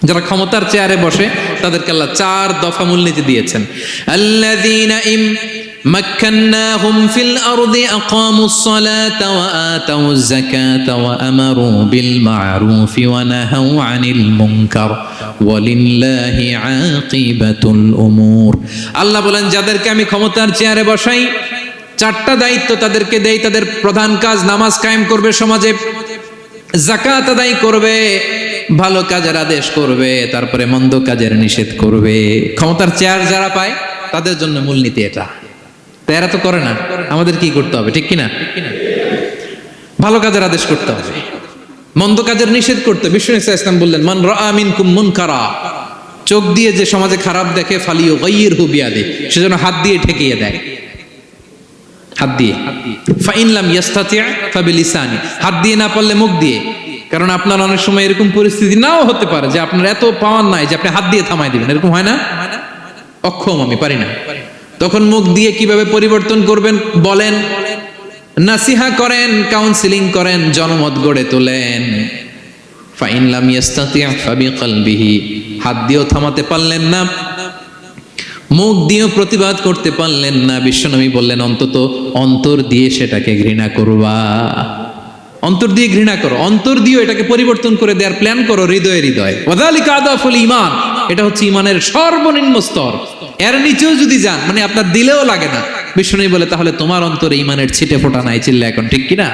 যারা ক্ষমতার চেয়ারে বসে তাদেরকে আল্লাহ 4 দফা মূলনীতি দিয়েছেন। আল্লাযীনা মাক্কান্নাহুম ফিল আরদি আকামুস সালাতা ওয়া আতাউজ যাকাতা ওয়া আমারু বিল মা'রুফি ওয়া নাহাউ আনিল মুনকার ওয়ালিল্লাহি আকিবাতুল উমুর। আল্লাহ বলেন, যাদেরকে আমি ক্ষমতার চেয়ারে বসাই 4টা দায়িত্ব তাদেরকে দেই। তাদের প্রধান কাজ নামাজ কায়েম করবে, সমাজে যাকাত আদায় করবে, ভালো কাজের আদেশ করবে, তারপরে মন্দ কাজের নিষেধ করবে। ক্ষমতার চেয়ার যারা পায় তাদের জন্য মূলনীতি এটা। তো এরা তো করে না, আমাদের কি করতে হবে, ঠিক কিনা? ভালো কাজের আদেশ করতে হবে, মন্দ কাজের নিষেধ করতে। বিষ্ণু ইসলাম বললেন, মান রাআ মিনকুম মুনকারা, চোখ দিয়ে যে সমাজে খারাপ দেখে ফালিয়ুগাইয়িরহু বিয়াদি, সেজন্য হাত দিয়ে ঠেকিয়ে দেয়। হাত দিয়ে, ফাইন লাম ইয়াস্তাতি' ফাবিলিসানি, হাত দিয়ে না পারলে মুখ দিয়ে। কারণ আপনার অনেক সময় এরকম পরিস্থিতি নাও হতে পারে যে আপনার এত পাওয়ার নাই যে আপনি হাত দিয়ে থামাই দিবেন, এরকম হয় না? অক্ষম, আমি পারি না। তখন মুখ দিয়ে কিভাবে পরিবর্তন করবেন বলেন, নাসিহা করেন, কাউন্সিলিং করেন, জনমত গড়ে তোলেন। ফাইন লাম ইয়াস্তাতি' ফাবিকলবিহি, হাত দিয়েও থামাতে পারলেন না, মুখ দিয়েও প্রতিবাদ করতে পারলেন না, বিশ্বনবী বললেন অন্তত অন্তর দিয়ে সেটাকে ঘৃণা করবা। অন্তর দিয়ে ঘৃণা করো, অন্তর দিয়ে এটাকে পরিবর্তন করে দেওয়ার প্ল্যান করো, হৃদয়ে হৃদয়। ওয়াযালিকা আদাফুল ঈমান, এটা হচ্ছে ঈমানের সর্বনিম্ন স্তর। এর নিচেও যদি যান, মানে আপনার দিলেও লাগে না, বিশ্বনবী বলে তাহলে তোমার অন্তরে ঈমানের ছিটে ফোঁটা নাই। চিল্লা এখন ঠিক কিনা?